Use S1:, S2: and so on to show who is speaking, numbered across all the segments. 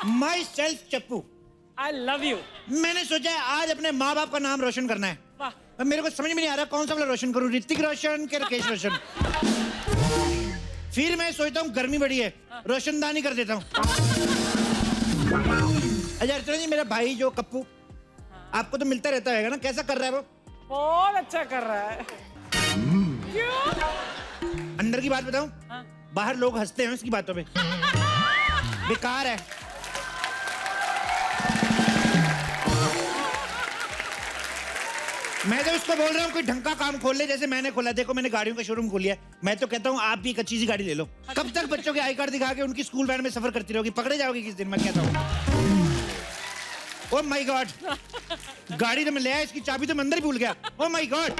S1: My self चप्पू।
S2: I love you.
S1: मैंने सोचा है आज अपने माँ बाप का नाम रोशन करना है।
S2: वाह।
S1: मेरे को समझ में नहीं आ रहा कौन सा वाला रोशन करूं, ऋतिक रोशन के राकेश रोशन। फिर मैं सोचता हूँ गर्मी बड़ी है, रोशनदानी कर देता हूँ। अच्छा अर्चना जी, मेरा भाई जो कप्पू, आपको तो मिलता रहता है ना, कैसा कर रहा है वो?
S2: बहुत अच्छा कर रहा है। क्यों?
S1: अंदर की बात बताऊं, बाहर लोग हंसते हैं उसकी बातों पे। बेकार है। मैं तो उसको बोल रहा हूँ कोई ढंग का काम खोल ले, जैसे मैंने खोला। देखो मैंने गाड़ियों का शोरूम खोल लिया। मैं तो कहता हूँ आप भी एक अच्छी सी गाड़ी ले लो। कब तक बच्चों के आई कार्ड दिखा के उनकी स्कूल वैन में सफर करती रहोगी? पकड़े जाओगे किस दिन, मैं कहता हूँ। ओह माय गॉड, गाड़ी तो मैं ले आया, इसकी चाबी तो मैं अंदर ही भूल गया। Oh my God.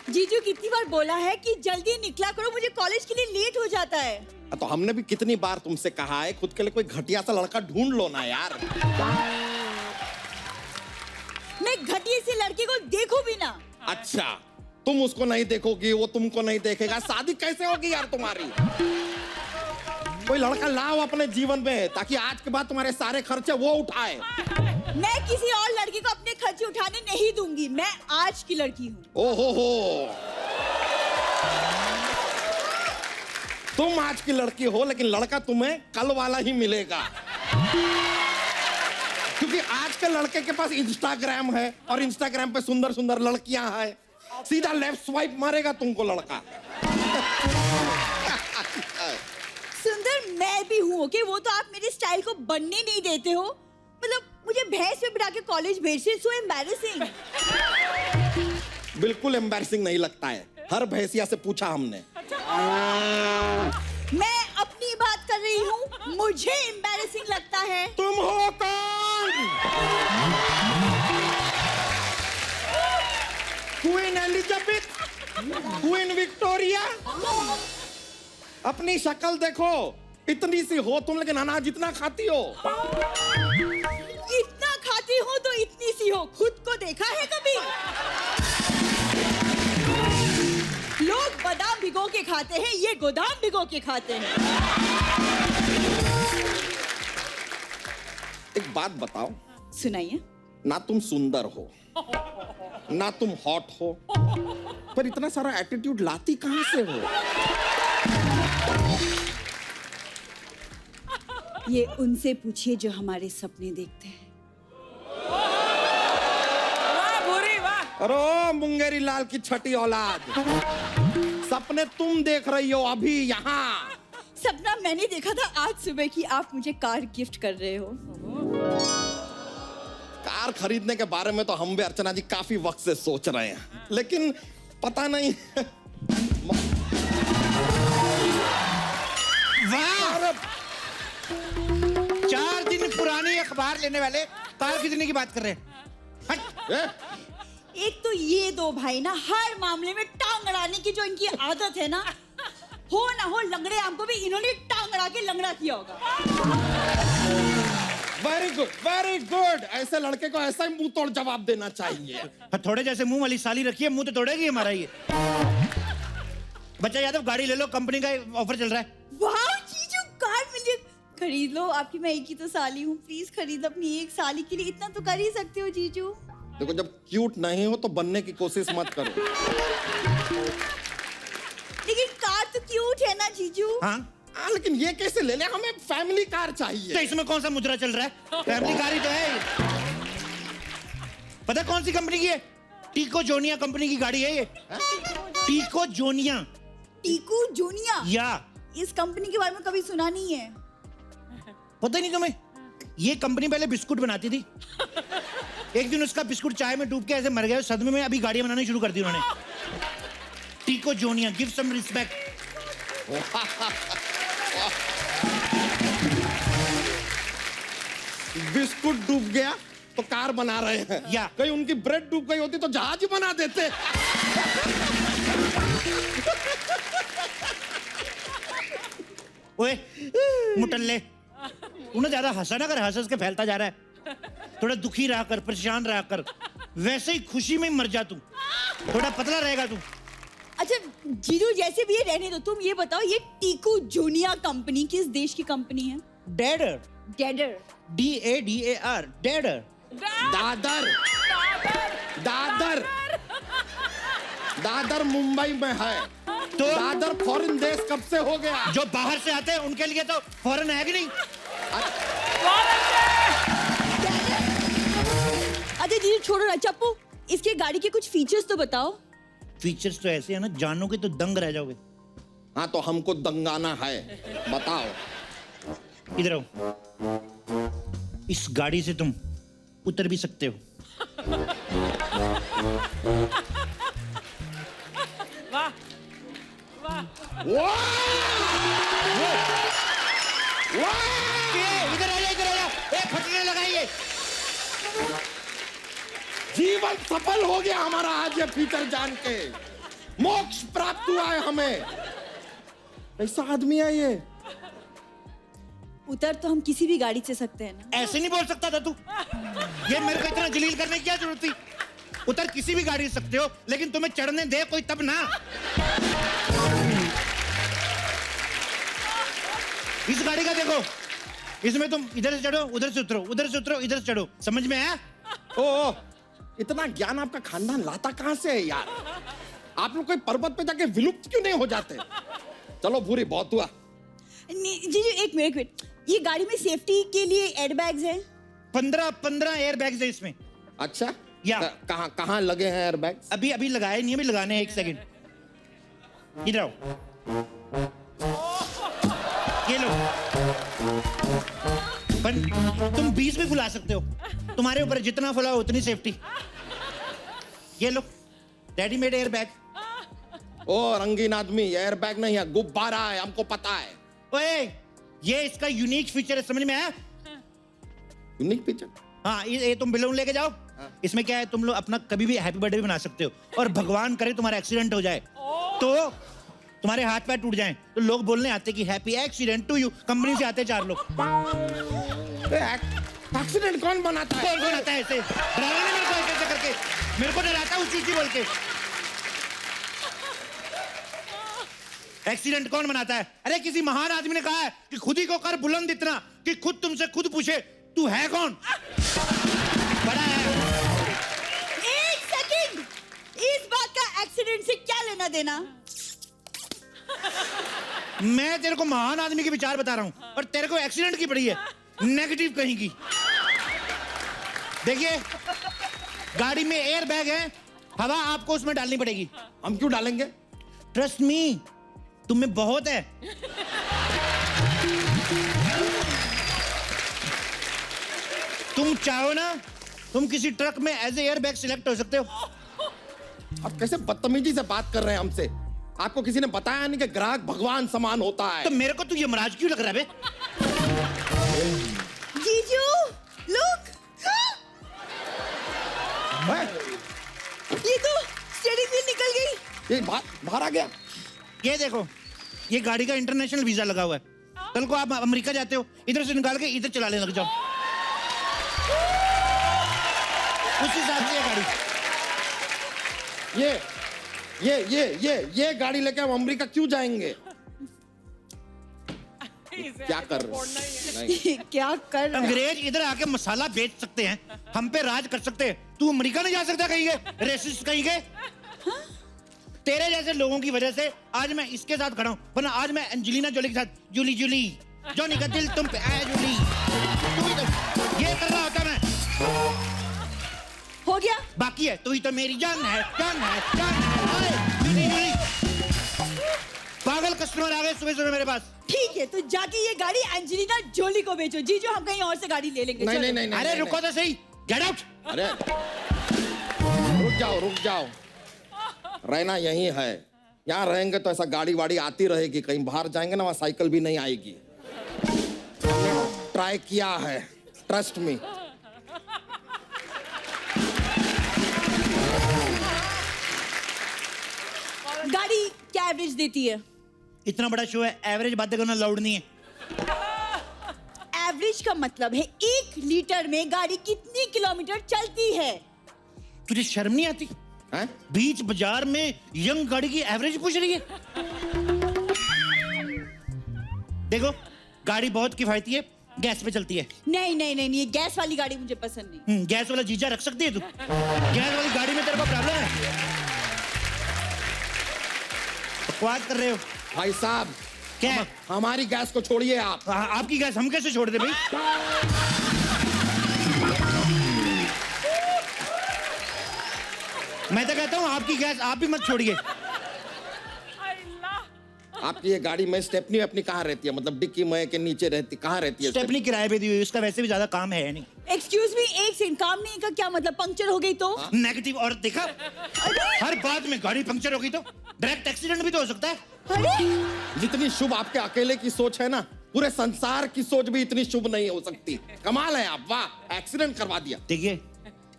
S3: जीजू कितनी बार बोला है कि जल्दी निकला करो, मुझे कॉलेज के लिए लेट हो जाता है।
S4: तो हमने भी कितनी बार तुमसे कहा है खुद के लिए कोई घटिया सा लड़का ढूंढ लो ना यार।
S3: मैं घटिया से लड़के को देखूं भी ना।
S4: अच्छा, तुम उसको नहीं देखोगी, वो तुमको नहीं देखेगा, शादी कैसे होगी यार तुम्हारी? कोई लड़का लाओ अपने जीवन में ताकि आज के बाद तुम्हारे सारे खर्चे वो उठाए।
S3: मैं किसी और लड़की को अपने खर्चे उठाने नहीं दूंगी। मैं आज की लड़की हूँ।
S4: ओहो हो, तुम आज की लड़की हो, लेकिन लड़का तुम्हें कल वाला ही मिलेगा। क्योंकि आज के लड़के के पास इंस्टाग्राम है और इंस्टाग्राम पे सुंदर सुंदर लड़कियां हैं। सीधा लेफ्ट स्वाइप मारेगा तुमको लड़का।
S3: सुंदर मैं भी हूँ, ओके? वो तो आप मेरे स्टाइल को बनने नहीं देते हो। मतलब मुझे भैंस में बिठा के कॉलेज भेजते, सो एम्बैरेसिंग।
S4: बिल्कुल एम्बैरेसिंग नहीं लगता है, हर भैंसिया से पूछा हमने।
S3: मैं अपनी बात कर रही हूँ, मुझे एम्बैरेसिंग लगता है।
S4: तुम हो कौन? Queen Elizabeth, queen Victoria? अपनी शक्ल देखो, इतनी सी हो तुम, लेकिन अनाज इतना खाती हो।
S3: इतना खाती हो तो इतनी सी हो, खुद को देखा है कभी? लोग बादाम भिगो के खाते हैं, ये गोदाम भिगो के खाते हैं।
S4: एक बात बताओ,
S3: सुनाइए।
S4: ना तुम सुंदर हो, ना तुम हॉट हो, पर इतना सारा एटीट्यूड लाती कहां से हो?
S3: ये उनसे पूछिए जो हमारे सपने देखते हैं।
S2: वाह भूरी वाह।
S4: अरे मुंगेरी लाल की छठी औलाद, सपने तुम देख रही हो अभी यहाँ।
S3: सपना मैंने देखा था आज सुबह कि आप मुझे कार गिफ्ट कर रहे हो।
S4: कार खरीदने के बारे में तो हम भी अर्चना जी काफी वक्त से सोच रहे हैं, लेकिन पता नहीं।
S1: वाह, 4 दिन पुरानी अखबार लेने वाले कार खरीदने की बात कर रहे हैं। हट।
S3: एक तो ये दो भाई ना हर मामले में टांग अड़ाने की जो इनकी आदत है ना, हो ना हो लंगड़े आम को भी इन्होंने टांग अड़ा के लंगड़ा किया होगा।
S4: Very good, very good. ऐसे लड़के को ऐसा ही मुंह तोड़ जवाब देना चाहिए।
S1: थोड़े जैसे मुंह वाली साली रखी है, मुंह तो तोड़ेगी हमारा ये। बच्चा यादव गाड़ी ले लो, कंपनी का ऑफर चल रहा है।
S3: वाह जीजू, कार मिली, खरीद लो। आपकी मैं एक ही तो साली हूँ, प्लीज खरीद अपनी एक साली के लिए, इतना तो कर ही सकते हो जीजू।
S4: देखो, जब क्यूट नहीं हो तो बनने की कोशिश मत करो।
S3: लेकिन कार तो क्यूट है ना जीजू।
S1: हाँ,
S4: लेकिन ये कैसे ले ले? हमें फैमिली कार चाहिए।
S1: तो इसमें कौन सा मुद्रा चल रहा है? फैमिली कार ही तो है। पता कौन सी कंपनी की है? टीको जोनिया कंपनी की गाड़ी है ये। टीको जोनिया।
S3: टीकू जूनिया?
S1: या
S3: इस कंपनी के बारे में कभी सुना नहीं है।
S1: पता नहीं तुम्हें? ये कंपनी पहले बिस्कुट बनाती थी। एक दिन उसका बिस्कुट चाय में डूब के ऐसे मर गया, सदमे में अभी गाड़ियां बनानी शुरू कर दी उन्होंने। टीको जोनिया, गिव सम रिस्पेक्ट।
S4: बिस्कुट डूब गया तो कार बना रहे हैं,
S1: या
S4: कहीं उनकी ब्रेड डूब गई होती तो जहाज ही बना देते।
S1: ओए मुटल्ले, तूने ज्यादा हंसा ना कर, हंस हंस के फैलता जा रहा है। थोड़ा दुखी रहा कर, परेशान रहा कर, वैसे ही खुशी में मर जा तू, थोड़ा पतला रहेगा तू।
S3: अच्छा जीजू, जैसे भी ये रहने दो, तुम ये बताओ ये टीकू जूनिया कंपनी किस देश की कंपनी है?
S1: डैडर,
S3: डेडर।
S1: DADAR, डैडर।
S4: दादर दादर दादर मुंबई में है।
S1: तो
S4: दादर फॉरेन देश कब से हो गया?
S1: जो बाहर से आते हैं उनके लिए तो फॉरेन है कि नहीं?
S3: अच्छा जीजू छोड़ो ना, चप्पू इसके गाड़ी के कुछ फीचर्स तो बताओ।
S1: फीचर्स तो ऐसे है ना, जानोगे तो दंग रह जाओगे।
S4: हाँ तो हमको दंगाना है, बताओ।
S1: इधर आओ, इस गाड़ी से तुम उतर भी सकते हो।
S2: वाह वाह।
S1: इधर आ जा, इधर आ जा, फटने लगाइए।
S4: जीवन सफल हो गया हमारा आज ये फीचर जान के, मोक्ष प्राप्त हुआ है हमें। ऐसा आदमी है ये।
S3: उतर तो हम किसी भी गाड़ी से सकते हैं ना।
S1: ऐसे नहीं बोल सकता था तू, ये मेरे को इतना जलील करने की क्या जरूरत थी? उतर किसी भी गाड़ी से सकते हो, लेकिन तुम्हें चढ़ने दे कोई तब ना। इस गाड़ी का देखो, इसमें तुम इधर से चढ़ो, उधर से उतरो, उधर से उतरो, इधर से चढ़ो, समझ में आया?
S4: ओ, इतना ज्ञान आपका खानदान लाता कहां से है यार? आप लोग कोई पर्वत पे जाके विलुप्त क्यों नहीं हो जाते? चलो भूरी, बहुत हुआ।
S3: जीजू एक मिनट, ये गाड़ी में सेफ्टी के लिए एयरबैग्स हैं?
S1: 15 एयर बैग्स है इसमें।
S4: अच्छा,
S1: या।
S4: कहां कहां लगे हैं एयरबैग?
S1: अभी लगाए नहीं, अभी लगाने हैं, 1 सेकंड। इधर आओ, ये लो। तुम 20 भी फुला सकते हो, तुम्हारे ऊपर जितना फुलाओ उतनी सेफ्टी। ये लो, रेडीमेड एयर बैग।
S4: ओ रंगीन आदमी, एयरबैग नहीं है, गुब्बारा है, हमको पता है।
S1: ओए, ये इसका यूनिक फीचर है, समझ में आया?
S4: Unique feature?
S1: हाँ, ये तुम बैलून लेके जाओ। इसमें क्या है, तुम लोग अपना कभी भी हैप्पी बर्थडे भी बना सकते हो, और भगवान करे तुम्हारा एक्सीडेंट हो जाए तो तुम्हारे हाथ पैर टूट जाएं तो लोग बोलने आते कि happy accident to you. Company से आते 4 लोग।
S4: एक्सीडेंट कौन बनाता है?
S1: कौन आता है ऐसे? डराना नहीं मेरे को ऐसे करके, मेरे को डराता है ऊंची बोल के। एक्सीडेंट कौन बनाता है? अरे किसी महान आदमी ने कहा है कि खुद ही को कर बुलंद इतना कि खुद तुमसे खुद पूछे तू है कौन? बड़ा है।
S3: 1 सेकंड, इस बात का एक्सीडेंट से क्या लेना देना?
S1: मैं तेरे को महान आदमी के विचार बता रहा हूं, और तेरे को एक्सीडेंट की पड़ी है, नेगेटिव कहीं की। देखिए, गाड़ी में एयर बैग है, हवा आपको उसमें डालनी पड़ेगी।
S4: हम क्यों डालेंगे?
S1: ट्रस्ट मी, तुम में बहुत है। तुम चाहो ना, तुम किसी ट्रक में as a air bag select हो सकते हो।
S4: आप कैसे बदतमीजी से बात कर रहे हैं हमसे? आपको किसी ने बताया नहीं कि ग्राहक भगवान समान होता है?
S1: तो मेरे को तू यमराज क्यों लग रहा है बे?
S3: जीजू लुक, ये तो स्टीयरिंग व्हील निकल गई।
S4: ये बाहर आ गया।
S1: ये देखो, ये गाड़ी का इंटरनेशनल वीजा लगा हुआ है। कल को आप अमेरिका जाते हो, इधर से निकाल के इधर चलाने लग जाओ, उस हिसाब से ये गाड़ी।
S4: ये गाड़ी लेके हम अमेरिका क्यों जाएंगे? क्या कर रहे हो? नहीं।
S3: क्या कर रहा है?
S1: अंग्रेज इधर आके मसाला बेच सकते हैं, हम पे राज कर सकते हैं, तू अमेरिका नहीं जा सकता कहीं के? रेसिस्ट कहीं के? तेरे जैसे लोगों की वजह से आज मैं इसके साथ खड़ा हूं, वरना आज मैं एंजेलिना जोली के साथ जूली जॉनी का दिल तुम पे आया जूली, तू ही तो ये कर रहा होता मैं।
S3: हो गया?
S1: बाकी है, तू ही तो मेरी जान है, जान है, जान है। आए, जूली। पागल कस्टमर आ गए सुबह सुबह मेरे पास।
S3: ठीक है, तो जाके ये गाड़ी एंजेलिना जोली को बेचो। जीजू हम कहीं और से गाड़ी ले लेंगे।
S4: नहीं
S3: चलो।
S4: नहीं नहीं।
S1: अरे रुको तो सही, गेट आउट।
S4: अरे रुक जाओ, रहना यही है। यहाँ रहेंगे तो ऐसा गाड़ी वाड़ी आती रहेगी, कहीं बाहर जाएंगे ना वहाँ साइकिल भी नहीं आएगी। ट्राई किया है, ट्रस्ट मी।
S3: गाड़ी क्या एवरेज देती है?
S1: इतना बड़ा शो है, एवरेज बातें करना लाउड नहीं है।
S3: एवरेज का मतलब है 1 लीटर में गाड़ी कितनी किलोमीटर चलती है?
S1: तुझे शर्म नहीं आती?
S4: हैं?
S1: बीच बाजार में यंग गाड़ी की एवरेज पूछ रही है। देखो, गाड़ी बहुत किफायती है, गैस पे चलती है।
S3: नहीं नहीं नहीं, ये गैस वाली गाड़ी मुझे पसंद नहीं।
S1: गैस वाला जीजा रख सकती है तू? गैस वाली गाड़ी में तेरे को प्रॉब्लम है? बकवास कर रहे हो
S4: भाई साहब,
S1: क्या?
S4: हमारी गैस को छोड़िए आप।
S1: आपकी गैस हम कैसे छोड़ दे भाई? मैं तो कहता हूँ आपकी गैस आप भी मत छोड़िए।
S4: आपकी ये गाड़ी में स्टेपनी अपनी कहाँ रहती है? मतलब डिक्की में के नीचे रहती, कहाँ रहती है
S1: स्टेपनी किराए पे दी हुई है, उसका वैसे भी ज्यादा काम है नहीं।
S3: एक्सक्यूज मी, एक सेकंड, काम नहीं का क्या मतलब? पंक्चर हो गई तो?
S1: नेगेटिव। और देखा, हर बात में गाड़ी पंक्चर हो गई तो डायरेक्ट एक्सीडेंट भी तो हो सकता है।
S3: अरे
S4: जितनी शुभ आपके अकेले की सोच है ना, पूरे संसार की सोच भी इतनी शुभ नहीं हो सकती। कमाल है आप, वाह, एक्सीडेंट करवा दिया।
S1: देखिए,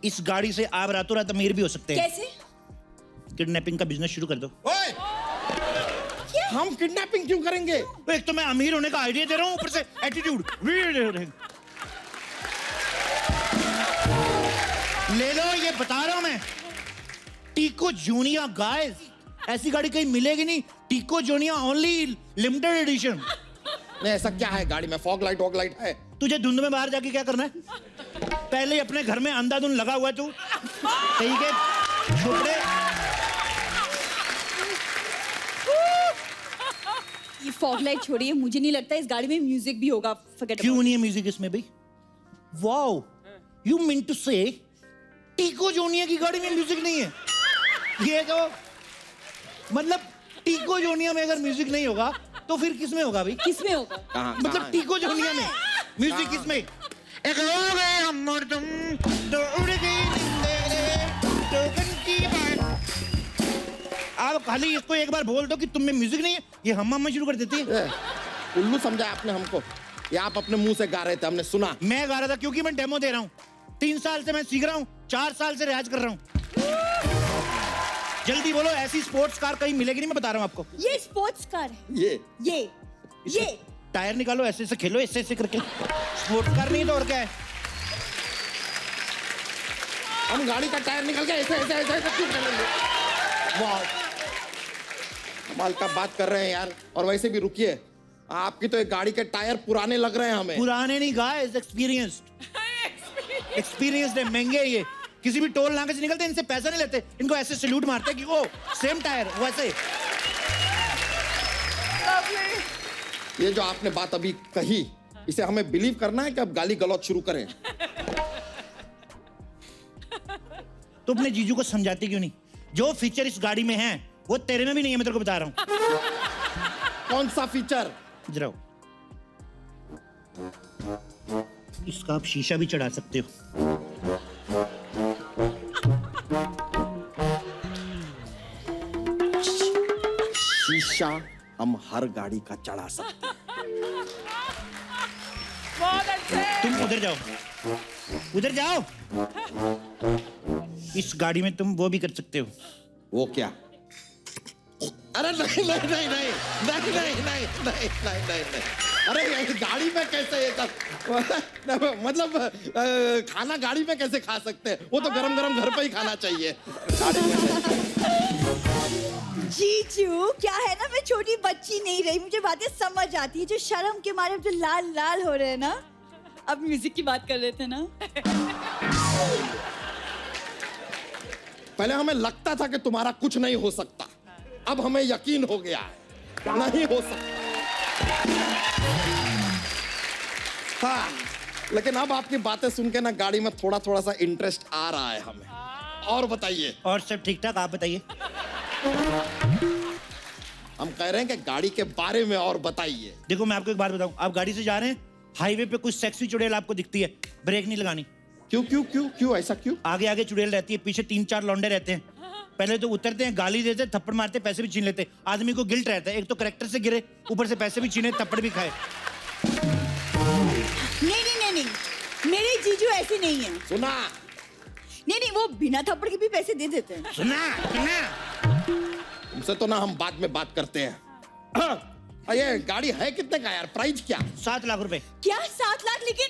S1: इस गाड़ी से आप रातों रात अमीर भी हो सकते हैं।
S3: कैसे?
S1: किडनैपिंग का बिजनेस शुरू कर दो।
S4: ओए! हम किडनैपिंग क्यों करेंगे?
S1: एक तो मैं अमीर होने का आइडिया दे रहा हूँ, ऊपर से एटीट्यूड। ले लो, ये बता रहा हूं मैं। टीको जूनिया गाइस, ऐसी गाड़ी कहीं मिलेगी नहीं। टीको जूनिया ओनली लिमिटेड एडिशन।
S4: नहीं, ऐसा क्या है गाड़ी में? फॉग लाइट वॉग लाइट है?
S1: तुझे धुंध में बाहर जाके क्या करना है? पहले ही अपने घर में अंधाधुंध लगा हुआ है तू। कहीं के छोकरे।
S3: ये फॉग लाइट छोड़िए, मुझे नहीं लगता इस गाड़ी में म्यूजिक भी होगा। Forget
S1: क्यों
S3: about
S1: नहीं है म्यूजिक इसमें भाई? वाओ, यू मीन टू से टीको जूनिया की गाड़ी में म्यूजिक नहीं है? ये तो मतलब टीको जूनिया में अगर म्यूजिक नहीं होगा तो फिर किस में होगा भाई?
S3: it. किसमें होगा?
S4: कहाँ?
S1: मतलब
S4: कहाँ?
S1: टीको जूनिया में म्यूजिक किसमें? एक हो गए हम और तुम, तो उड़ गई नींदें, तो घंटी बाज। आप खाली इसको एक बार बोल दो कि तुम में म्यूजिक नहीं है, ये हम शुरू कर देती है।
S4: उल्लू समझा आपने हमको? ये आप अपने मुंह से गा रहे थे, हमने सुना।
S1: मैं गा रहा था क्योंकि मैं डेमो दे रहा हूँ। 3 साल से मैं सीख रहा हूँ, 4 साल से रियाज कर रहा हूँ। जल्दी बोलो, ऐसी स्पोर्ट्स कार कहीं मिलेगी नहीं, मैं बता रहा हूँ आपको।
S3: ये स्पोर्ट्स कार है।
S4: ये
S3: ये
S1: टायर निकालो, ऐसे ऐसे खेलो, ऐसे ऐसे करके। स्पोर्ट्स कार नहीं तो और क्या है?
S4: हम गाड़ी का टायर निकल के ऐसे ऐसे ऐसे ऐसे क्यों करेंगे? वाह, कमाल का बात कर रहे हैं यार। और वैसे भी रुकिए, आपकी तो एक गाड़ी के टायर पुराने लग रहे हैं हमें।
S1: पुराने नहीं गाइस, एक्सपीरियंस्ड। एक्सपीरियंस्ड है, महंगे है ये। किसी भी टोल नाके से निकलते हैं, इनसे पैसा नहीं लेते, इनको ऐसे सैल्यूट मारते हैं कि ओ सेम टायर वैसे।
S4: ये जो आपने बात अभी कही, इसे हमें बिलीव करना है कि अब गाली गलौज शुरू करें?
S1: तो अपने जीजू को समझाती क्यों नहीं? जो फीचर इस गाड़ी में है वो तेरे में भी नहीं है, मैं तेरे को बता रहा हूँ।
S4: कौन सा फीचर?
S1: जरा इसका आप शीशा भी चढ़ा सकते हो।
S4: शीशा हम हर गाड़ी का चढ़ा सकते हैं।
S2: बहुत अच्छे।
S1: तुम उधर जाओ, उधर जाओ। इस गाड़ी में तुम वो भी कर सकते हो।
S4: वो क्या? अरे नहीं नहीं नहीं नहीं नहीं नहीं नहीं नहीं नहीं नहीं नहीं। अरे ये गाड़ी में कैसे ये सब? मतलब खाना गाड़ी में कैसे खा सकते हैं? वो तो गरम गरम घर पे ही खाना चाहिए, गाड़ी में नहीं।
S3: जीजू, क्या है ना, मैं छोटी बच्ची नहीं रही, मुझे बातें समझ आती है। जो शर्म के मारे जो लाल लाल हो रहे हैं ना, अब म्यूजिक की बात कर रहे थे ना।
S4: पहले हमें लगता था कि तुम्हारा कुछ नहीं हो सकता, अब हमें यकीन हो गया है नहीं हो सकता। हाँ, लेकिन अब आपकी बातें सुन के ना गाड़ी में थोड़ा थोड़ा सा इंटरेस्ट आ रहा है हमें। और बताइए।
S1: और सब ठीक ठाक, आप बताइए।
S4: हम कह रहे हैं कि गाड़ी के बारे में और बताइए।
S1: देखो, मैं आपको एक बात बताऊं, आप गाड़ी से जा रहे हैं, हाईवे पे कुछ सेक्सी चुड़ैल आपको दिखती है, ब्रेक नहीं लगानी।
S4: क्यों क्यों क्यों क्यों ऐसा क्यों?
S1: आगे आगे चुड़ैल रहती है, पीछे 3-4 लौंडे रहते हैं। पहले तो उतरते हैं, गाली देते, थप्पड़ मारते, पैसे भी छीन लेते। आदमी को गिल्ट रहता है, एक तो करेक्टर से गिरे, ऊपर से पैसे भी छीने, थप्पड़ भी खाए।
S3: नहीं नहीं नहीं नहीं, मेरे जीजू ऐसे नहीं है।
S4: सुना?
S3: नहीं नहीं, वो बिना थप्पड़ के भी पैसे दे देते हैं।
S1: सुना सुना।
S4: तुमसे तो ना हम बाद में बात करते हैं। हाँ, ये गाड़ी है कितने का यार, प्राइस क्या?
S1: 7 लाख रुपए।
S3: क्या 7 लाख? लेकिन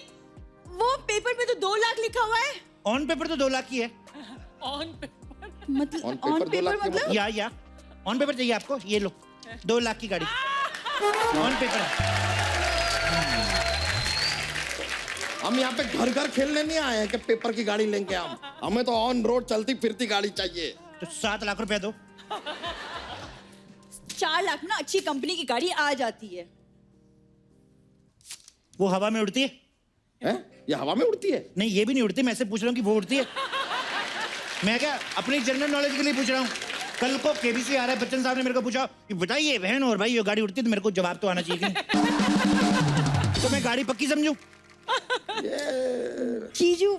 S3: वो पेपर पे तो 2 लाख लिखा हुआ है।
S1: ऑन पेपर तो 2 लाख की है।
S3: मतलब
S4: On paper
S3: on
S4: 2
S3: paper
S4: lakh के
S3: मतलब
S1: या ऑन पेपर चाहिए आपको? ये लो 2 लाख की गाड़ी ऑन पेपर है।
S4: हम यहाँ पे घर घर खेलने नहीं आए हैं कि पेपर की गाड़ी लेंगे हम, हमें तो ऑन रोड चलती फिरती गाड़ी चाहिए।
S1: तो 7 लाख रुपया दो।
S3: 4 लाख में ना अच्छी कंपनी की गाड़ी आ जाती है।
S1: वो हवा में उड़ती है?
S4: हैं? ये हवा में उड़ती है?
S1: नहीं, ये भी नहीं उड़ती। मैं ऐसे पूछ रहा हूँ कि वो उड़ती है? मैं क्या अपनी जनरल नॉलेज के लिए पूछ रहा हूँ। कल को केबीसी आ रहा है, बच्चन साहब ने मेरे को पूछा कि बताइए बहन और भाई ये गाड़ी उड़ती है, तो मेरे को जवाब तो आना चाहिए कि नहीं? तो मैं गाड़ी पक्की समझूं?
S3: जीजू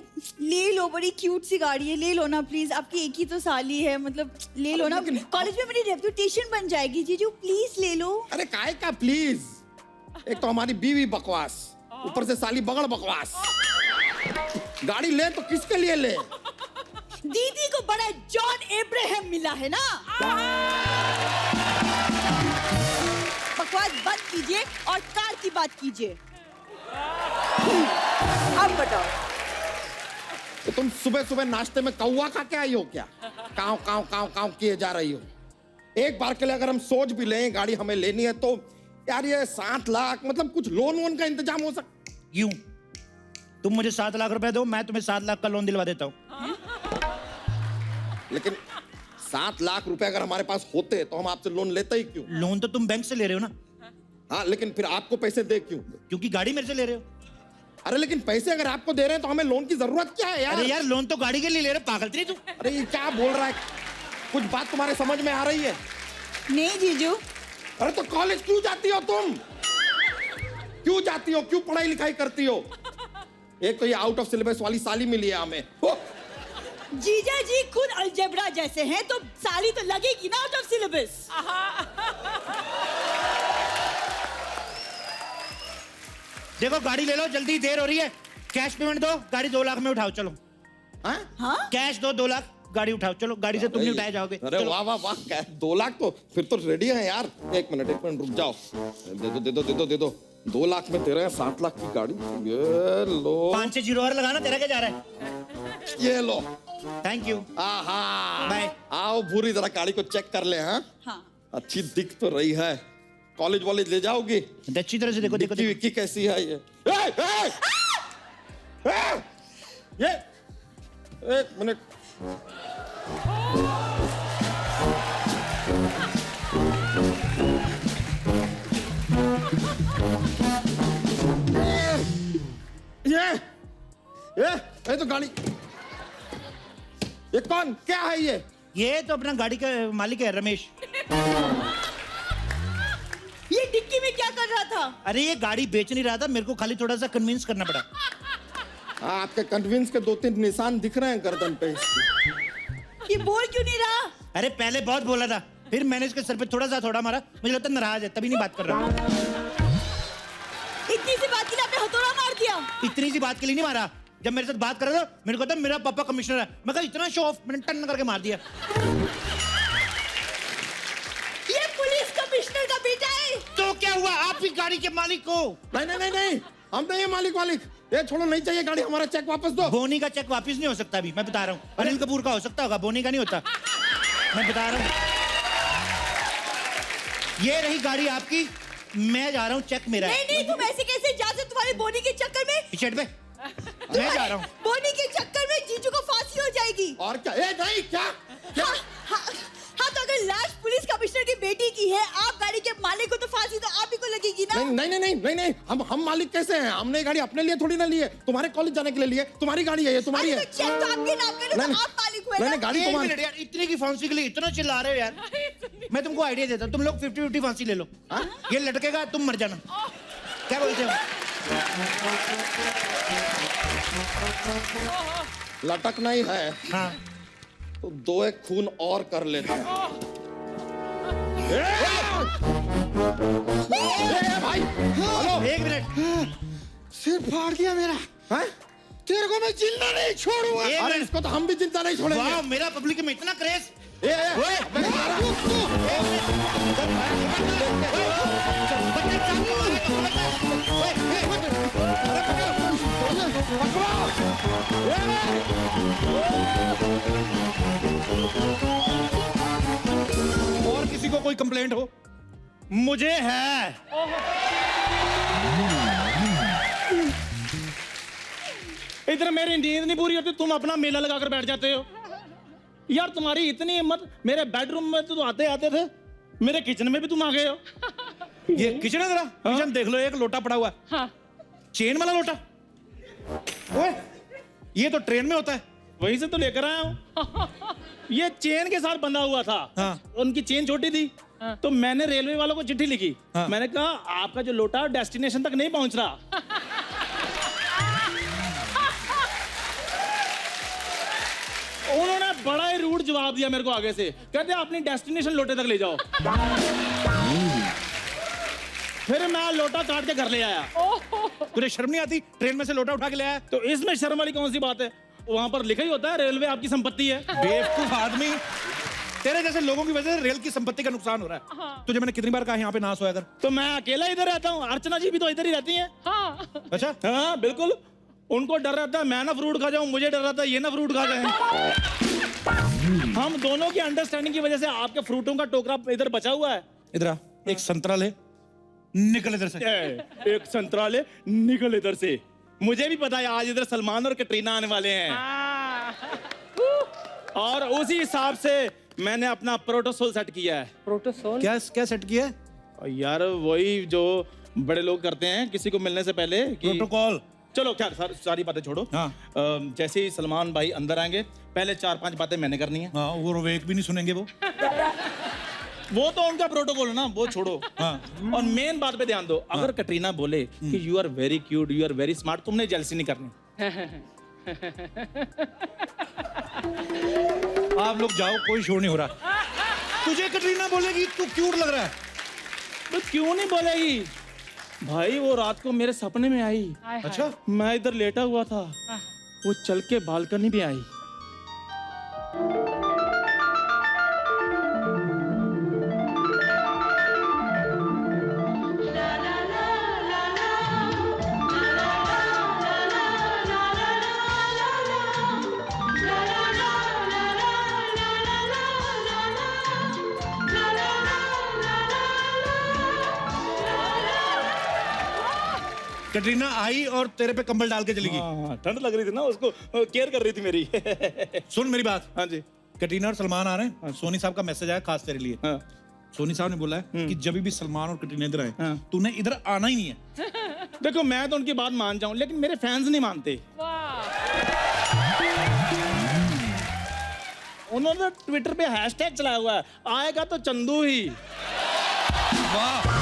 S3: ले लो, बड़ी क्यूट सी गाड़ी है, ले लो ना प्लीज। आपकी एक ही तो साली है, मतलब ले लो ना। कॉलेज में मेरी रेपुटेशन बन जाएगी। जीजू प्लीज ले लो।
S4: अरे काहे का प्लीज? एक तो हमारी बीवी बकवास, ऊपर से साली बगड़ बकवास। गाड़ी ले तो किसके लिए ले?
S3: दीदी को बड़ा जॉन एब्राहम मिला है ना। बकवास बंद कीजिए और कार की बात कीजिए। अब बताओ,
S4: तो तुम सुबह सुबह नाश्ते में कौवा खा के आई हो क्या? काव काव काव काव किए जा रही हो। एक बार के लिए अगर हम सोच भी लें गाड़ी हमें लेनी है तो यार ये 7 लाख, मतलब कुछ लोन वोन का इंतजाम हो सकता?
S1: यूं तुम मुझे 7 लाख रुपए दो, मैं तुम्हें 7 लाख का लोन दिलवा देता हूँ।
S4: लेकिन 7 लाख रुपए अगर हमारे पास होते तो हम आपसे लोन लेते ही क्यों?
S1: लोन तो तुम बैंक से ले रहे हो ना?
S4: हाँ, लेकिन फिर आपको पैसे दे क्यों?
S1: क्योंकि गाड़ी मेरे से ले रहे हो।
S4: अरे लेकिन पैसे अगर आपको दे रहे हैं तो हमें लोन की जरूरत क्या है यार?
S1: अरे यार लोन तो गाड़ी के लिए ले रहे हो, पागल थी तू?
S4: अरे ये क्या बोल रहा है? कुछ बात तुम्हारे समझ में आ रही है?
S3: नहीं जीजू।
S4: अरे तो कॉलेज क्यों जाती हो तुम? क्यों जाती हो? क्यों पढ़ाई लिखाई करती हो? एक तो ये आउट ऑफ सिलेबस वाली साली मिली है हमें।
S3: जीजा जी खुद अलजेब्रा जैसे हैं, तो साली तो लगेगी ना आउट ऑफ सिलेबस।
S1: देखो गाड़ी ले लो जल्दी, देर हो रही है। कैश पेमेंट दो, गाड़ी 2 लाख में उठाओ। चलो
S4: हाँ?
S3: हाँ?
S1: कैश दो, 2 लाख गाड़ी उठाओ। चलो गाड़ी से तुम नहीं उठाए जाओगे।
S4: अरे
S1: चलो।
S4: वाह वाह वाह, क्या 2 लाख तो फिर तो रेडी है यार। एक मिनट रुक जाओ। दे दो 2 लाख में दे रहे हैं 7 लाख की गाड़ी। ये लो
S1: 5 से 0 और लगाना, तेरा क्या जा रहा है?
S4: ये लो।
S1: Thank you.
S4: आहा,
S1: बाय।
S4: आओ पूरी तरह गाड़ी को चेक कर ले। हाँ
S3: हाँ।
S4: अच्छी दिख तो रही है। कॉलेज वॉलेज ले जाओगी?
S1: अच्छी तरह से देखो देखो
S4: विक्की
S1: देखो।
S4: विक्की कैसी है ये? ये एक मिनट। ये तो गाड़ी, ये कौन, क्या है ये
S1: तो अपना गाड़ी का मालिक है, रमेश।
S3: ये डिक्की में क्या कर रहा था?
S1: अरे ये गाड़ी बेच नहीं रहा था, मेरे को खाली थोड़ा सा कन्विंस करना पड़ा।
S4: आपके कन्विंस के 2-3 निशान दिख रहे हैं गर्दन पे।
S3: ये बोल क्यों नहीं रहा?
S1: अरे पहले बहुत बोला था, फिर मैंने इसके सर पे थोड़ा सा थोड़ा मारा, मुझे लगता है नाराज है, तभी नहीं बात कर रहा।
S3: इतनी सी बात के लिए आपने हथौड़ा मार दिया?
S1: इतनी सी बात के लिए नहीं मारा। जब मेरे साथ बात कर रहा था मेरे को था मेरा पापा कमिश्नर है, मैं कहा इतना शो ऑफ, मैंने टन करके मार दिया।
S3: ये पुलिस कमिश्नर का बेटा है।
S1: तो क्या हुआ, आप ही गाड़ी के मालिक हो।
S4: नहीं, हम नहीं है मालिक। ये छोड़ो, नहीं चाहिए गाड़ी, हमारा चेक वापस दो।
S1: बोनी का चेक वापस नहीं हो सकता अभी, मैं बता रहा हूँ। अनिल कपूर का हो सकता होगा, बोनी का नहीं होता। मैं बता रहा हूँ, ये रही गाड़ी आपकी, मैं जा रहा हूँ, चेक मेरा है।
S3: नहीं, तुम ऐसे कैसे जा सकते? तुम्हारे बोनी के चक्कर में,
S1: टिकट पे मैं जा रहा हूँ।
S3: बोनी के चक्कर में जीजू को फांसी हो जाएगी।
S4: और क्या? नहीं, क्या?
S3: हाँ, तो अगर लाश पुलिस कमिश्नर की बेटी की है, आप गाड़ी के मालिक को, तो फांसी तो आप ही को लगेगी ना?
S4: नहीं, हम मालिक कैसे हैं? हमने गाड़ी अपने लिए थोड़ी ना ली है, तुम्हारे कॉलेज जाने के लिए लिए। तुम्हारी गाड़ी है ये, तुम्हारी है।
S3: चेक तो आपके नाम पे, तो आप मालिक हुए ना?
S4: गाड़ी
S1: एक
S4: तुम्हारी।
S1: मिनट यार, इतने की फांसी के लिए इतना चिल्ला रहे हो यार। मैं तुमको आइडिया देता हूँ, तुम लोग 50-50 फांसी ले लो। ये लटकेगा, तुम मर जाना। क्या बोलते हो?
S4: लटकना ही है
S1: हाँ
S4: तो 2-1 खून और कर लेते हैं। भाई हेलो,
S1: 1 मिनट।
S4: सिर फाड़ दिया मेरा। हैं? तेरे को मैं जिंदा नहीं छोड़ूंगा।
S1: एक
S4: अरे
S1: मिनट।
S4: इसको तो हम भी जिंदा नहीं छोड़ेंगे।
S1: वाह, मेरा पब्लिक में इतना क्रेज।
S4: ए,
S1: ओए,
S4: अबे,
S1: चल, और किसी को कोई कंप्लेंट हो? मुझे है।
S5: इधर मेरी नींद नहीं पूरी होती, तुम अपना मेला लगाकर बैठ जाते हो। यार तुम्हारी इतनी हिम्मत, मेरे बेडरूम में तो आते आते थे, मेरे किचन में भी तुम आ गए हो।
S1: ये किचन है तेरा? किचन देख लो, एक लोटा पड़ा हुआ है।
S2: हाँ।
S1: चेन वाला लोटा। ओए, ये तो ट्रेन में होता है।
S5: वहीं से तो लेकर आया हूँ। ये चेन के साथ बंधा हुआ था।
S1: हाँ।
S5: उनकी चेन छोटी थी, तो मैंने रेलवे वालों को चिट्ठी लिखी।
S1: हाँ।
S5: मैंने कहा आपका जो लोटा डेस्टिनेशन तक नहीं पहुंच रहा। उन्होंने बड़ा ही रूड जवाब दिया मेरे को आगे से, कहते अपनी डेस्टिनेशन लोटे तक ले जाओ। फिर मैं लोटा काट के घर ले आया।
S1: तुझे शर्म नहीं आती? ट्रेन में से लोटा उठा के ले आया।
S5: तो इसमें शर्म वाली कौन सी बात है? वहां पर लिखा ही होता है रेलवे आपकी संपत्ति है।
S1: बेवकूफ आदमी, तेरे जैसे लोगों की वजह से रेल की संपत्ति का नुकसान हो रहा है।
S2: हाँ।
S1: तुझे मैंने कितनी बार कहा यहाँ पे ना सोया कर।
S5: तो मैं अकेला इधर रहता हूँ, अर्चना जी भी तो इधर ही रहती हैं।
S2: हाँ।
S1: अच्छा,
S5: हाँ बिल्कुल, उनको डर रहता है मैं ना फ्रूट खा जाऊं, मुझे डर रहता है ये ना फ्रूट खा जाए। हम दोनों की अंडरस्टैंडिंग की वजह से आपके फ्रूटों का टोकरा इधर बचा हुआ है।
S1: इधर आ, एक संतरा ले, निकल इधर से।
S5: एक संतरा ले, निकल इधर से। मुझे भी पता है आज इधर सलमान और कैटरीना आने वाले हैं,
S2: हाँ।
S5: और उसी हिसाब से मैंने अपना प्रोटोकॉल सेट किया है।
S2: प्रोटोकॉल?
S1: क्या क्या सेट किया है?
S5: और यार वही जो बड़े लोग करते हैं किसी को मिलने से पहले कि...
S1: प्रोटोकॉल।
S5: चलो क्या सारी बातें छोड़ो।
S1: हाँ।
S5: जैसे ही सलमान भाई अंदर आएंगे, पहले 4-5 बातें मैंने करनी है।
S1: हाँ, वो एक भी नहीं सुनेंगे
S5: वो तो उनका प्रोटोकॉल है ना, वो छोड़ो।
S1: हाँ।
S5: और मेन बात पे ध्यान दो। अगर कैटरीना बोले कि you are very cute, you are very smart, तुमने जेलसी नहीं करनी।
S1: आप लोग जाओ, कोई शो नहीं हो रहा। तुझे कटरीना बोलेगी तू क्यूट लग रहा है।
S5: तो क्यों नहीं बोलेगी भाई? वो रात को मेरे सपने में आई।
S1: अच्छा,
S5: मैं इधर लेटा हुआ था, वो चल के बालकनी पे आई।
S1: कटरीना आई और तेरे पे कंबल डाल के चली गई।
S5: हाँ, ठंड लग रही थी ना, उसको केयर कर रही थी मेरी।
S1: सुन मेरी बात।
S5: हाँ जी।
S1: कटरीना और सलमान आ रहे हैं। सोनी साहब का मैसेज आया खास तेरे लिए।
S5: हाँ।
S1: सोनी साहब ने बोला है कि जब भी सलमान और कटरीना इधर आए,
S5: हाँ।
S1: तूने इधर आना ही नहीं है।
S5: देखो मैं तो उनकी बात मान जाऊं, लेकिन मेरे फैंस नहीं मानते। उन्होंने ट्विटर पे हैशटैग चलाया हुआ है, आएगा तो चंदू ही।
S1: वाह,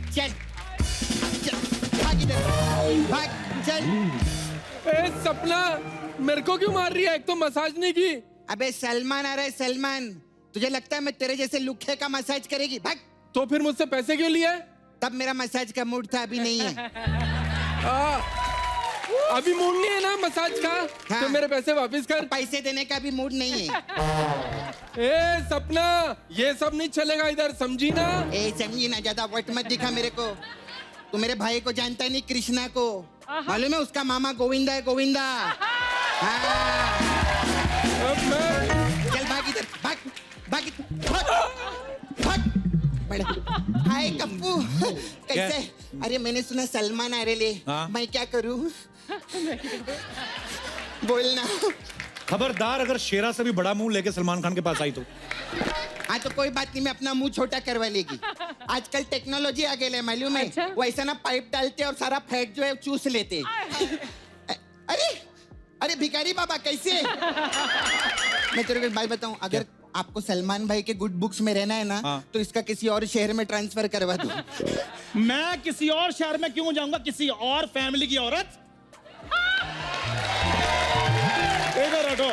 S4: चल चल, भाग इधर, भाग, चल।
S2: ए सपना, मेरे को क्यों मार रही है? एक तो मसाज नहीं की।
S4: अबे सलमान आ रहा है, सलमान। तुझे लगता है मैं तेरे जैसे लुखे का मसाज करेगी? भाग।
S2: तो फिर मुझसे पैसे क्यों लिए?
S4: तब मेरा मसाज का मूड था, अभी नहीं है।
S2: अभी मूड नहीं है ना मसाज का?
S4: हाँ।
S2: तो मेरे पैसे वापस कर।
S4: पैसे देने का भी मूड नहीं है।
S2: ए सपना, ये सब नहीं चलेगा इधर, समझी ना?
S4: ए समझी ना, ज्यादा वट मत दिखा मेरे को। तू मेरे भाई को जानता नहीं, कृष्णा को। मालूम है उसका मामा गोविंदा है, गोविंदा। हाँ।
S2: अब मैं
S4: चल भाग इधर, भाग, भाग, भाग, भाग। बड़ा हाय कप्पू, कैसे? अरे मैंने सुना सलमान आ रहे ले।
S1: हाँ।
S4: मैं क्या करूं? बोलना।
S1: खबरदार अगर शेरा से भी बड़ा मुंह लेके सलमान खान के पास आई तो।
S4: हाँ तो कोई बात नहीं, मैं अपना मुंह छोटा करवा लेगी। आजकल टेक्नोलॉजी आ गई है, मालूम है?
S2: अच्छा?
S4: वो ऐसा ना पाइप डालते और सारा फैट जो है चूस लेते। अरे अरे भिखारी बाबा कैसे? मैं तेरे को एक बात बताऊं, अगर आपको सलमान भाई के गुड बुक्स में रहना है ना,
S1: हाँ।
S4: तो इसका किसी और शहर में ट्रांसफर करवा दो।
S5: मैं किसी और शहर में क्यों जाऊंगा? किसी और फैमिली की औरत? इधर हटो।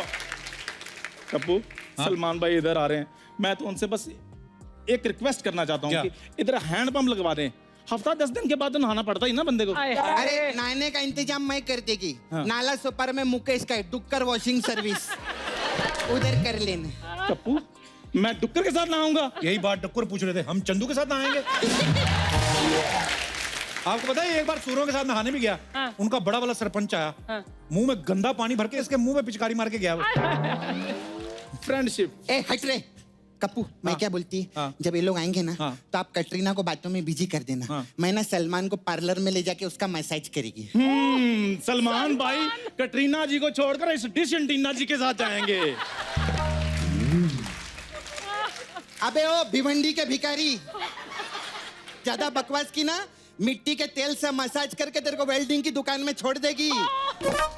S5: कप्पू, सलमान भाई इधर आ रहे हैं, मैं तो उनसे बस एक रिक्वेस्ट करना चाहता हूँ कि इधर हैंड पंप लगवा दें। हफ्ता 10 दिन के बाद तो नहाना पड़ता ही ना बंदे को।
S4: अरे नहाने का इंतजाम मैं कर देगी। नाला सोपार में मुकेश का है, डुक्कर वॉशिंग सर्विस, उधर कर लेना।
S5: कप्पू, मैं डुक्कर के साथ नहाऊंगा?
S1: यही बात डक्कर पूछ रहे थे, हम चंदू के साथ आएंगे। आपको पता है एक बार सूरों के साथ नहाने भी गया, उनका बड़ा वाला सरपंच आया, मुंह में गंदा पानी भर के इसके मुंह में पिचकारी मार के गया वो।
S5: फ्रेंडशिप।
S4: ए हट रे कप्पू, मैं क्या बोलती जब ये लोग आएंगे ना तो आप कटरीना को बातों में बिजी कर देना। मैं ना सलमान को पार्लर में ले जाके उसका मसाज करेगी।
S5: सलमान भाई कटरीना जी को छोड़कर इस डिश एंटीना जी के साथ जाएंगे।
S4: अबे ओ भिवंडी के भिखारी, ज्यादा बकवास की ना, मिट्टी के तेल से मसाज करके तेरे को वेल्डिंग की दुकान में छोड़ देगी।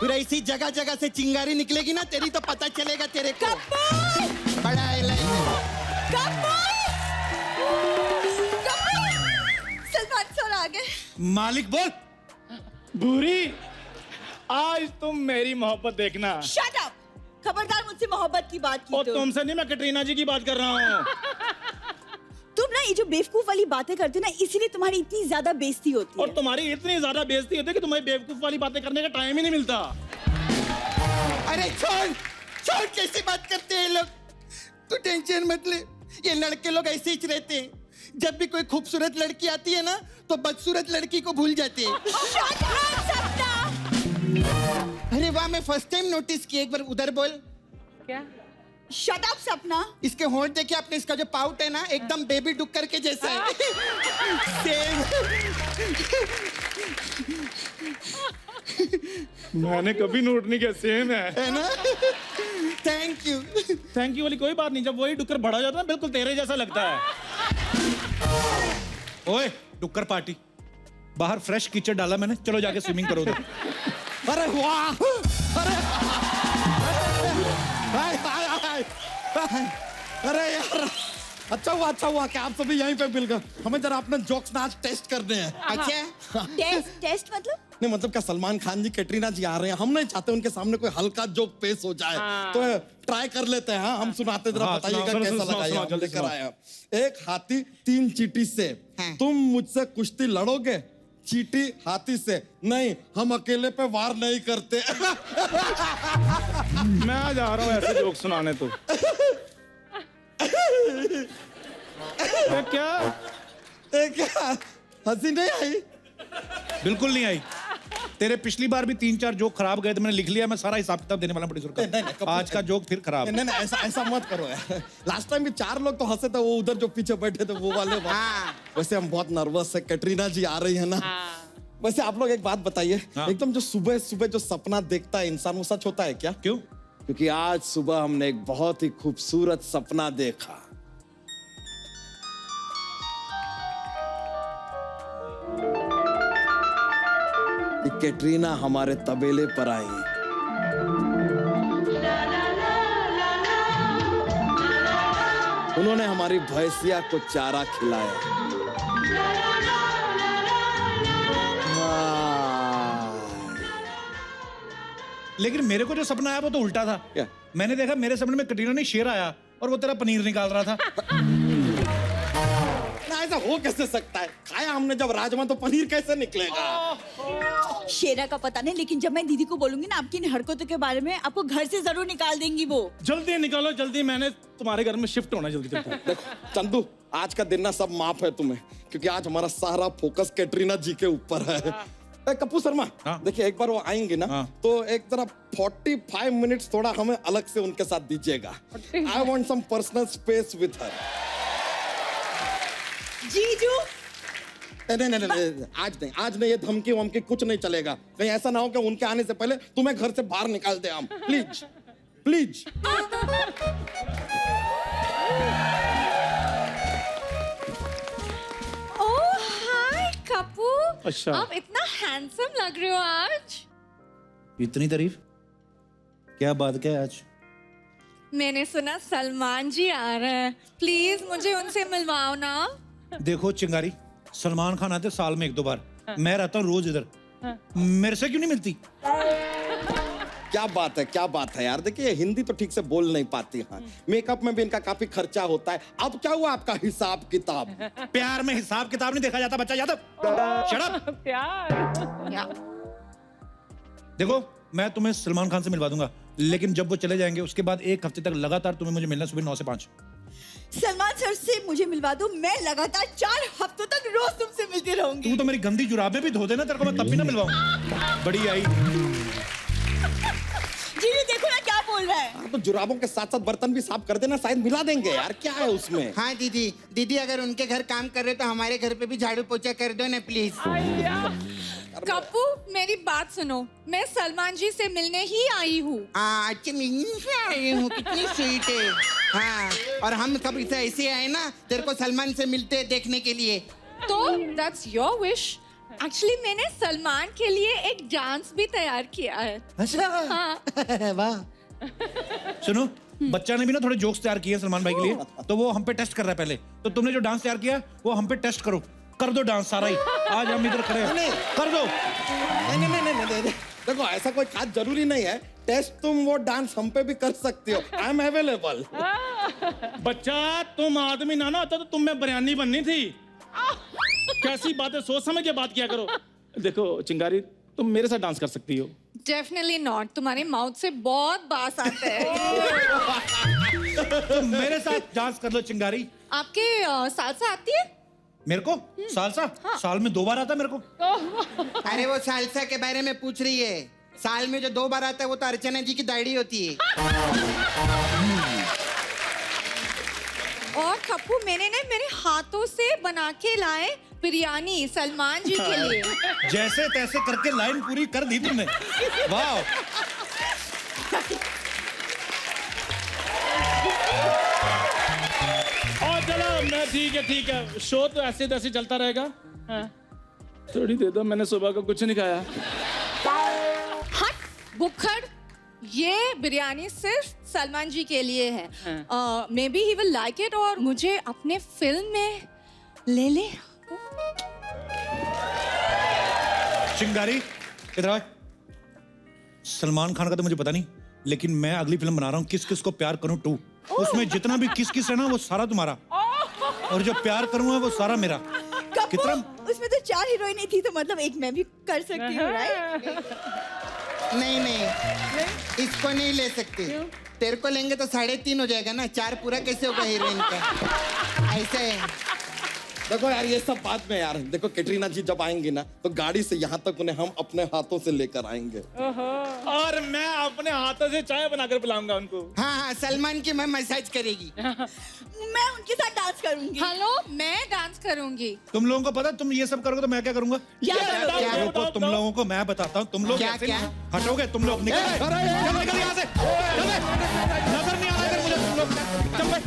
S4: फिर ऐसी जगह जगह से चिंगारी निकलेगी ना तेरी, तो पता चलेगा तेरे को। बड़ा
S3: सलमान सर आ गए।
S1: मालिक बोल।
S5: भूरी, आज तुम मेरी मोहब्बत देखना।
S3: शट अप, खबरदार मुझसे मोहब्बत की बात की
S5: और
S3: तो।
S5: तुमसे नहीं, मैं कटरीना जी की बात कर रहा हूँ।
S3: तुम ना ये जो बेवकूफ वाली बातें करते ना, इसीलिए तुम्हारी इतनी ज्यादा बेइज्जती होती
S5: और
S3: है।
S5: तुम्हारी इतनी ज्यादा बेइज्जती होती है कि तुम्हें बेवकूफ वाली बातें करने का टाइम ही नहीं मिलता।
S4: अरे छोड़ छोड़, कैसी बात करते हैं लोग। तू टेंशन मत ले, ये लड़के लोग ऐसे ही रहते हैं। जब भी कोई खूबसूरत लड़की आती है ना तो बदसूरत लड़की को भूल जाते हैं।
S3: Shut up, सपना।
S4: अरे वाह, मैं फर्स्ट टाइम नोटिस किया। एक बार उधर बोल।
S3: क्या? Shut up, सपना।
S4: इसके होंठ देखिए आपने, इसका जो पाउट है ना एकदम बेबी डुक्कर के जैसा है। सेम।
S5: मैंने कभी नोट नहीं किया, सेम है
S4: ना? Thank you.
S5: थैंक यू वाली कोई बात नहीं, जब वही डुक्कर बड़ा जाता है बिल्कुल तेरे जैसा लगता है।
S1: ओए डुक्कर पार्टी, बाहर फ्रेश कीचड़ डाला मैंने, चलो जाके स्विमिंग करो।
S4: अरे वाह, अरे अरे यार, अच्छा हुआ कि आप सभी यहीं पे मिल गए। हमें जरा अपने जोक्स ना आज टेस्ट करने हैं।
S3: अच्छा, टेस्ट मतलब?
S4: नहीं मतलब क्या, सलमान खान जी कैटरीना जी आ रहे हैं, हम नहीं चाहते उनके सामने कोई हल्का जोक पेश हो जाए। तो ट्राई कर लेते हैं। हम सुनाते, जरा बताइएगा कैसा लगा। ये हम लेकर आए हैं। एक हाथी 3 चींटी से, तुम मुझसे कुश्ती लड़ोगे? चींटी हाथी से, नहीं हम अकेले पे वार नहीं करते।
S5: मैं जा रहा हूँ ऐसे जोक सुनाने। तो क्या
S4: क्या हंसी नहीं आई?
S1: बिल्कुल नहीं आई। तेरे पिछली बार भी 3-4 जोक खराब गए थे, मैंने लिख लिया, मैं सारा हिसाब किताब देने वाला प्रोड्यूसर का। आज का जोक फिर खराब।
S4: नहीं ऐसा मत करो यार। लास्ट टाइम भी 4 लोग तो हंसे थे, वो उधर जो पीछे बैठे थे वो वाले। वैसे हम बहुत नर्वस है, कैटरीना जी आ रही है ना। वैसे आप लोग एक बात बताइए, एकदम जो सुबह सुबह जो सपना देखता है इंसान, वो सच होता है क्या?
S1: क्यों?
S4: क्योंकि आज सुबह हमने एक बहुत ही खूबसूरत सपना देखा। कैटरीना हमारे तबेले पर आई। उन्होंने हमारी भैंसिया को चारा खिलाया।
S1: लेकिन मेरे को जो सपना आया वो तो उल्टा था।
S4: क्या?
S1: मैंने देखा मेरे सपने में कटरीना ने शेर आया और वो तेरा पनीर निकाल रहा था।
S4: ऐसा हो कैसे सकता है? खाया हमने जब राजमा, तो पनीर कैसे निकलेगा?
S3: शेरा का पता नहीं, लेकिन जब मैं दीदी को बोलूंगी ना आपकी इन हरकतों के बारे में, आपको घर से जरूर निकाल देंगी वो।
S5: जल्दी निकालो जल्दी, मैंने तुम्हारे घर में शिफ्ट होना जल्दी।
S4: देखो चंदू, आज का दिन ना सब माफ है तुम्हें, क्योंकि आज हमारा सारा फोकस कैटरीना जी के ऊपर है। कपूर शर्मा, देखिए एक बार वो आएंगे ना तो एक जरा 45 मिनट्स थोड़ा हमें अलग से उनके साथ दीजिएगा। I want some personal space with her.
S3: जीजू
S4: नहीं, आज नहीं, ये धमकी वमकी कुछ नहीं चलेगा। कहीं ऐसा ना हो कि उनके आने से पहले तुम्हें घर से बाहर निकाल दे हम। Please please.
S6: ओह हाय कपू,
S5: अच्छा।
S6: आप इतना हैंडसम लग रहे हो आज।
S1: इतनी तारीफ? क्या बात क्या है आज?
S6: मैंने सुना सलमान जी आ रहे हैं, प्लीज मुझे उनसे मिलवाओ ना।
S1: देखो चिंगारी, सलमान खान आते साल में 1-2 बार। मैं रहता हूँ रोज इधर, मेरे से क्यों नहीं मिलती?
S4: क्या बात है यार। देखिए हिंदी तो ठीक से बोल नहीं पाती। हाँ, मेकअप में भी इनका काफी खर्चा होता है। अब क्या हुआ आपका हिसाब किताब?
S1: प्यार में हिसाब किताब नहीं देखा जाता बच्चा यादव। Shut up.
S6: प्यार।
S1: देखो मैं तुम्हें सलमान खान से मिलवा दूंगा, लेकिन जब वो चले जाएंगे उसके बाद 1 हफ्ते तक लगातार तुम्हें मुझे मिलना, सुबह 9 से 5।
S3: सलमान सर से मुझे मिलवा दो, मैं लगातार 4 हफ्तों तक रोज तुमसे मिलती रहूंगी। मिलवाऊंगी।
S1: तू तो मेरी गंदी जुराबें भी धो देना, तेरे को मैं तब भी ना मिलवाऊं। बड़ी आई।
S3: जीजू देखो ना क्या बोल रहा है।
S4: तो जुराबों के साथ साथ बर्तन भी साफ कर देना, शायद मिला देंगे यार, क्या है उसमें।
S7: हाँ दीदी, दीदी अगर उनके घर काम कर रहे तो हमारे घर पे भी झाड़ू पोछा कर दो ना प्लीज।
S6: कप्पू मेरी बात सुनो, मैं सलमान जी से मिलने ही आई हूँ।
S7: अच्छा मिलने से आई हूँ, कितनी स्वीट है। हाँ, और हम सब इसे ऐसे आए ना तेरे को सलमान से मिलते देखने के लिए।
S6: तो दैट्स योर विश। एक्चुअली मैंने सलमान के लिए एक डांस भी तैयार किया है।
S1: अच्छा वाह। सुनो, बच्चा ने भी ना थोड़े जोक्स तैयार किए हैं सलमान भाई के लिए, तो वो हम पे टेस्ट कर रहा है पहले। तो तुमने जो डांस तैयार किया वो हम पे टेस्ट करो, कर दो डांस सारा ही। आज हम इधर खड़े हैं, कर दो।
S4: नहीं, देखो ऐसा कोई खास जरूरी नहीं है, टेस्ट तुम वो डांस हम पे भी कर सकती हो, आई एम अवेलेबल।
S5: बच्चा तुम आदमी ना होता तो तुम में बिरयानी बननी थी। कैसी बातें सोच समझ के बात किया करो। देखो चिंगारी, तुम मेरे साथ डांस कर सकती हो।
S6: डेफिनेटली नॉट, तुम्हारे माउथ से बहुत बास आता है।
S1: तुम मेरे साथ डांस कर लो चिंगारी।
S6: आपके सालसा आती है?
S1: मेरे को सालसा? साल में 2 बार आता है मेरे को।
S7: अरे वो सालसा के बारे में पूछ रही है। साल में जो 2 बार आता है वो तो अर्चना जी की दाढ़ी होती है।
S6: और कप्पू मैंने ना मेरे हाथों से बना के लाए बिरयानी सलमान जी के लिए।
S1: जैसे तैसे करके लाइन पूरी कर दी तुमने। वाह।
S5: और चलो मैं ठीक है, शो तो ऐसे तैसे चलता रहेगा। थोड़ी दे दो, मैंने सुबह को कुछ नहीं खाया।
S6: हट बुखड़, ये बिरयानी सिर्फ सलमान जी के लिए है। May be he will like it और मुझे अपने फिल्म में ले ले।
S1: चिंगारी इधर आ। सलमान खान का तो मुझे पता नहीं, लेकिन मैं अगली फिल्म बना रहा हूँ किस किस को प्यार करूँ 2। उसमें जितना भी किस किस है ना वो सारा तुम्हारा, और जो प्यार करूँगा वो सारा मेरा। कितना?
S3: उसमें तो 4 हीरोइनें थी, तो मतलब एक मैं भी कर सकती हूँ, राइट?
S7: नहीं, इसको नहीं ले सकते। तेरे को लेंगे तो 3.5 हो जाएगा ना, 4 पूरा कैसे होगा हीरोइन का। ऐसे है।
S4: देखो यार ये सब बात में यार, देखो कैटरीना जी जब आएंगी ना तो गाड़ी से यहाँ तक उन्हें हम अपने हाथों से लेकर आएंगे।
S5: और मैं अपने हाथों से चाय बनाकर पिलाऊंगा उनको।
S7: हाँ, सलमान की मैं मसाज करेगी।
S3: मैं उनके साथ डांस करूंगी।
S6: हेलो, मैं डांस करूंगी।
S1: तुम लोगों को पता, तुम ये सब करोगे तो मैं क्या करूंगा?
S7: क्या?
S1: रुको, तुम लोगों को मैं बताता हूँ। तुम लोग
S7: क्या?
S1: ऐसे
S7: क्या?
S1: नहीं हटोगे, तुम लोग निकल यहाँ से। नजर नहीं आ रहा है मुझे तुम लोग। चल बे।